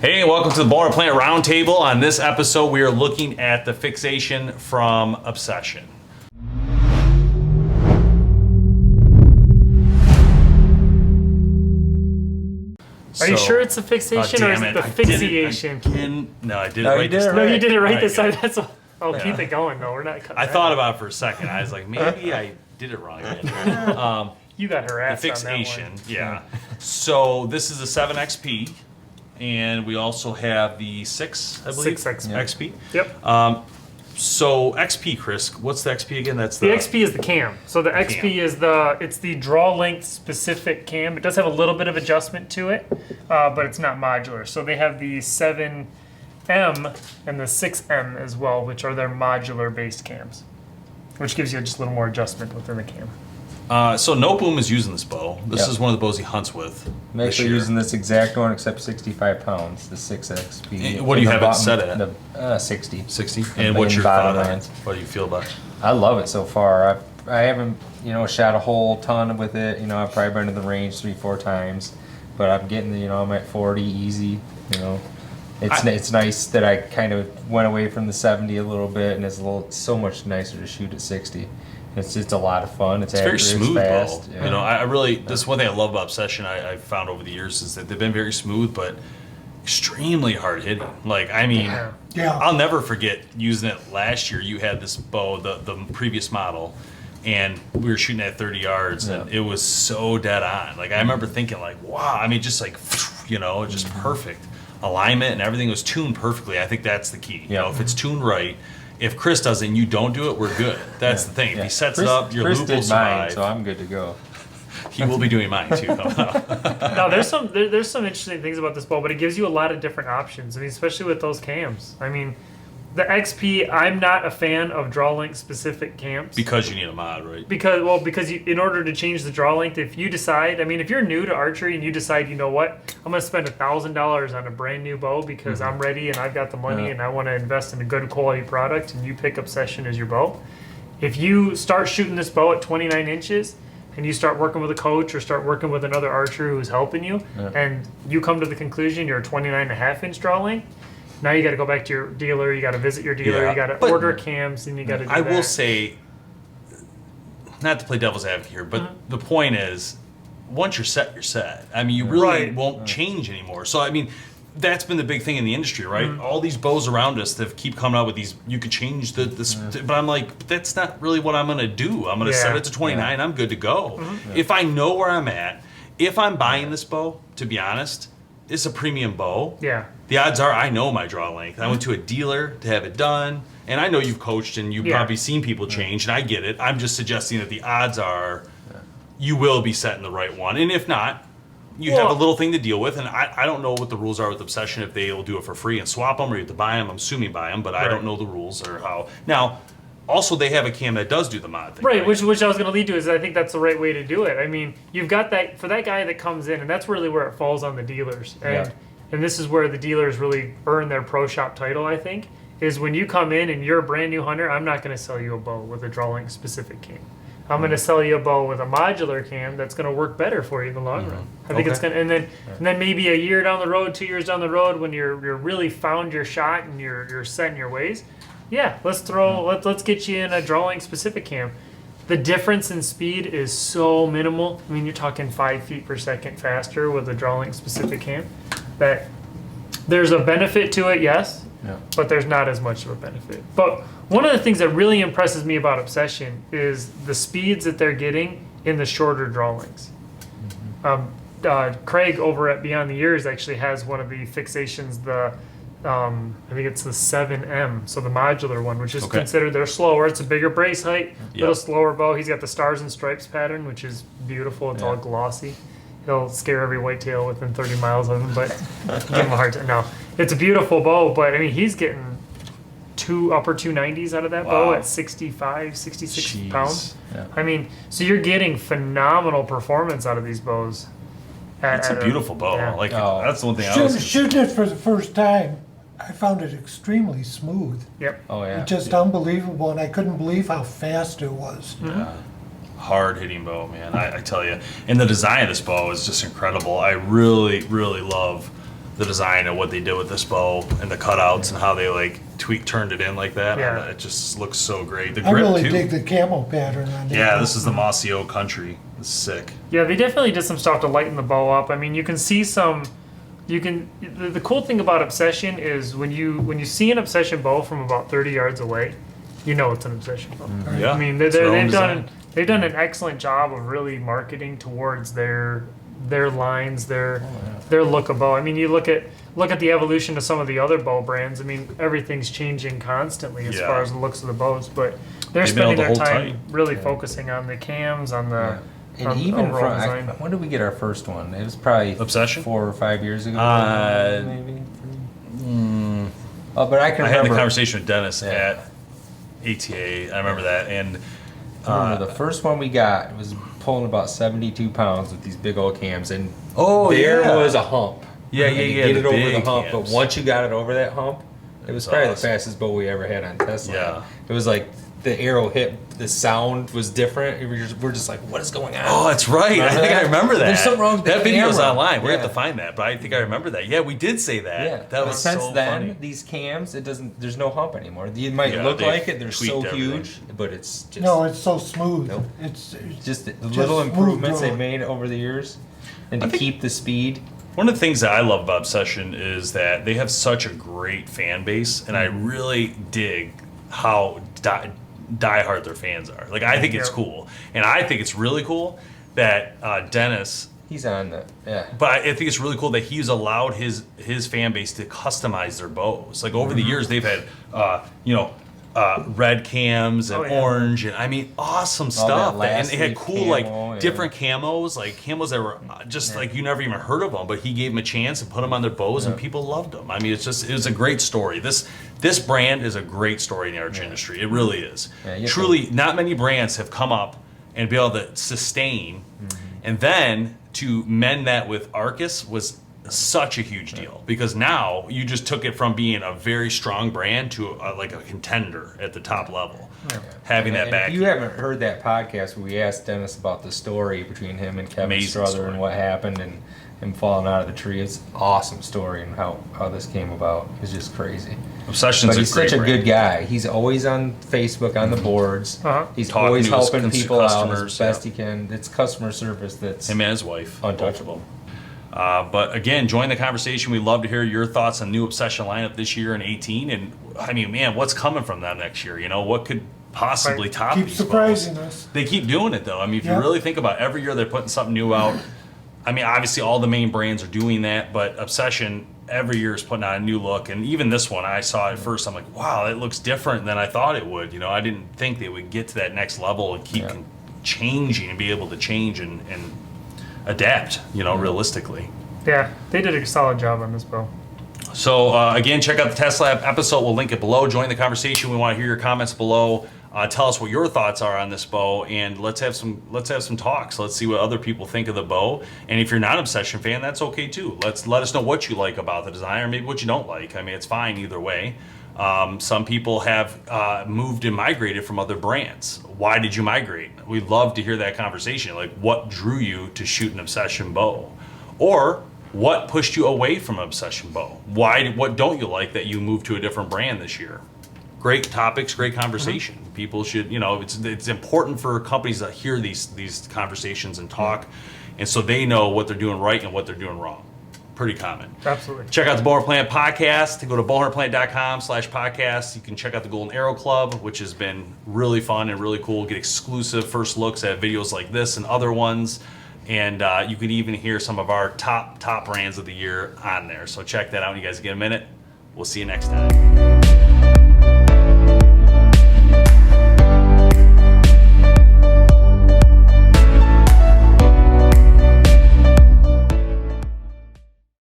Hey, welcome to the BowHunterPlanet RoundTable. On this episode, we are looking at the fixation from Obsession. Are you sure it's a fixation or is it the fixation? No, I did it right this time. No, you did it right this time. That's what, keep it going though. We're not cutting. I thought about it for a second. I was like, maybe I did it wrong again. You got harassed The on that fixation, one. yeah. So this is the 7XP, and we also have the 6, I believe. 6XP. XP. Yep. So XP, Chris, what's the XP again? That's the XP is the cam. So the XP is it's the draw length specific cam. It does have a little bit of adjustment to it, but it's not modular. So they have the 7M and the 6M as well, which are their modular based cams, which gives you just a little more adjustment within the cam. So No Boom is using this bow. This is one of the bows he hunts with. I'm actually using this exact one, except 65 pounds, the 6XP. And what do you have it set at? 60. 60. And what's your thought on it? What do you feel about it? I love it so far. I haven't, shot a whole ton with it. I've probably been to the range 3-4 times, but I'm getting, I'm at 40 easy. It's nice that I kind of went away from the 70 a little bit, and it's so much nicer to shoot at 60. It's just a lot of fun. It's very smooth fast. bow. Yeah. I really, this is one thing I love about Obsession I've found over the years is that they've been very smooth, but extremely hard hitting. I'll never forget using it last year. You had this bow, the previous model, and we were shooting at 30 yards, and it was so dead on. I remember thinking wow, just just perfect alignment, and everything was tuned perfectly. I think that's the key. If it's tuned right. If Chris does it and you don't do it, we're good. That's the thing. If he sets it up, your loop will survive. Mine, so I'm good to go. He will be doing mine too. No, there's some interesting things about this bow, but it gives you a lot of different options. Especially with those cams. The XP, I'm not a fan of draw length specific cams. Because you need a mod, right? Because in order to change the draw length, if you decide, if you're new to archery and you decide, you know what, I'm going to spend $1,000 on a brand new bow because I'm ready and I've got the money and I want to invest in a good quality product, and you pick Obsession as your bow. If you start shooting this bow at 29 inches and you start working with a coach or start working with another archer who's helping you, and you come to the conclusion you're a 29.5 inch draw length, now you got to go back to your dealer. You got to visit your dealer. You got to order cams, and you got to do that. I will say, not to play devil's advocate here, but the point is, once you're set, you're set. You really won't change anymore. So that's been the big thing in the industry, right? All these bows around us that keep coming out with these. You could change this, but I'm like, that's not really what I'm going to do. I'm going to set it to 29. I'm good to go. If I know where I'm at, if I'm buying this bow, to be honest, it's a premium bow. Yeah. The odds are I know my draw length. I went to a dealer to have it done, and I know you've coached and you've probably seen people change, and I get it. I'm just suggesting that the odds are you will be setting the right one. And if not, you have a little thing to deal with. And I don't know what the rules are with Obsession, if they will do it for free and swap them, or you have to buy them. I'm assuming buy them, but I don't know the rules or how. Now, also, they have a cam that does do the mod thing. Right, which I was going to lead to is I think that's the right way to do it. You've got that, for that guy that comes in, and that's really where it falls on the dealers. And this is where the dealers really earn their pro shop title, I think, is when you come in and you're a brand new hunter, I'm not going to sell you a bow with a draw length specific cam. I'm going to sell you a bow with a modular cam that's going to work better for you in the long run. I think it's going to, and then maybe a year down the road, 2 years down the road, when you're really found your shot and you're set in your ways, let's get you in a draw length specific cam. The difference in speed is so minimal. You're talking 5 feet per second faster with a draw length specific cam. That there's a benefit to it, yes, but there's not as much of a benefit. But one of the things that really impresses me about Obsession is the speeds that they're getting in the shorter draw lengths. Craig over at Beyond the Years actually has one of the fixations, I think it's the 7M, so the modular one, which is considered, they're slower. It's a bigger brace height, little slower bow. He's got the stars and stripes pattern, which is beautiful. It's all glossy. He'll scare every whitetail within 30 miles of him, but give him a hard time. No, it's a beautiful bow, but he's getting upper 290s out of that bow at 65, 66 pounds. So you're getting phenomenal performance out of these bows. It's a beautiful bow. That's the one thing I was shooting it for the first time. I found it extremely smooth. Yep. Oh yeah. Just unbelievable, and I couldn't believe how fast it was. Yeah. Hard hitting bow, man. I tell you. And the design of this bow is just incredible. I really, really love the design of what they did with this bow and the cutouts and how they like turned it in like that. Yeah. It just looks so great. The I grip really too. dig the camo pattern on it. Yeah, this is the Mossy Oak Country. It's sick. Yeah, they definitely did some stuff to lighten the bow up. I mean, you can see some. The cool thing about Obsession is when you see an Obsession bow from about 30 yards away, you know it's an Obsession bow. Yeah, I mean, it's their own they've done an excellent job of really marketing towards their lines, their look of bow. I mean, you look at the evolution of some of the other bow brands. I mean, everything's changing constantly as far as the looks of the bows, but they're They've been spending able their to time hold tight. really focusing on the cams, on the And on even overall from design. when did we get our first one? It was probably Obsession? 4 or 5 years ago, maybe. Oh, but I can I had remember the conversation with Dennis Yeah. at ATA. I remember that, and I remember the first one we got was pulling about 72 pounds with these big old cams, and there was a hump. Yeah, And yeah, you yeah, Get the it over the big hump, cams. but once you got it over that hump, it was probably awesome. the fastest bow we ever had on Tesla. Yeah. It was like the arrow hit, the sound was different. We're just like, what is going on? Oh, that's right. I think I remember that. There's something wrong with that the video's camera. online. We Yeah. have to find that, but I think I remember that. Yeah, we did say that. Yeah, That but was since so then, funny. these cams, there's no hump anymore. You might Yeah, look they've like it, they're so tweaked everything. huge, but it's just No, it's so smooth. Nope. It's just the just little smooth improvements they growth. made over the years, and I to think- keep the speed. One of the things that I love about Obsession is that they have such a great fan base, and I really dig how diehard their fans are. Like, I think it's cool, and I think it's really cool that Dennis. He's on the But I think it's really cool that he's allowed his fan base to customize their bows. Like over the years, they've had red cams and orange, and I mean awesome stuff. that And they had last cool leaf like camo, yeah. different camos, like camos that were just like you never even heard of them, but he gave them a chance and put them on their bows, and people loved them. I mean, it was a great story. This brand is a great story in the archery industry. It really is. Yeah, you have Truly, not many brands have come up and be able to sustain, and then to mend that with Arcus was such a huge deal, because now you just took it from being a very strong brand to like a contender at the top level, having that And back. if you haven't heard that podcast where we asked Dennis about the story between him and Kevin Amazing Strother story. and what happened and him falling out of the tree, it's an awesome story, and how this came about is just crazy. Obsession's But he's a great such a brand. good guy. He's always on Facebook on the boards. He's Talking always to his helping people out customers, as best he can. It's customer service that's Him and his wife. untouchable. But again, join the conversation. We'd love to hear your thoughts on new Obsession lineup this year in 18. And I mean, man, what's coming from them next year? You know, what could possibly top keep these surprising bows? us. They keep doing it though. I mean, if Yeah. you really think about it, every year they're putting something new out. I mean, obviously all the main brands are doing that, but Obsession every year is putting out a new look. And even this one, I saw it first. I'm like, wow, it looks different than I thought it would. You know, I didn't think they would get to that next level and keep changing and be able to change and adapt, you know, realistically. Yeah, they did a solid job on this bow. So again, check out the Test Lab episode. We'll link it below. Join the conversation. We want to hear your comments below. Tell us what your thoughts are on this bow, and let's have some talks. Let's see what other people think of the bow. And if you're not an Obsession fan, that's okay too. Let us know what you like about the design, or maybe what you don't like. I mean, it's fine either way. Some people have moved and migrated from other brands. Why did you migrate? We'd love to hear that conversation. Like, what drew you to shoot an Obsession bow, or what pushed you away from an Obsession bow? What don't you like that you moved to a different brand this year? Great topics, great conversation. People should, you know, it's important for companies to hear these conversations and talk, and so they know what they're doing right and what they're doing wrong. Pretty common. Absolutely. Check out the BowHunterPlanet podcast. Go to BowHunterPlanet.com/podcast. You can check out the Golden Arrow Club, which has been really fun and really cool. Get exclusive first looks at videos like this and other ones. And you can even hear some of our top brands of the year on there. So check that out when you guys get a minute. We'll see you next time.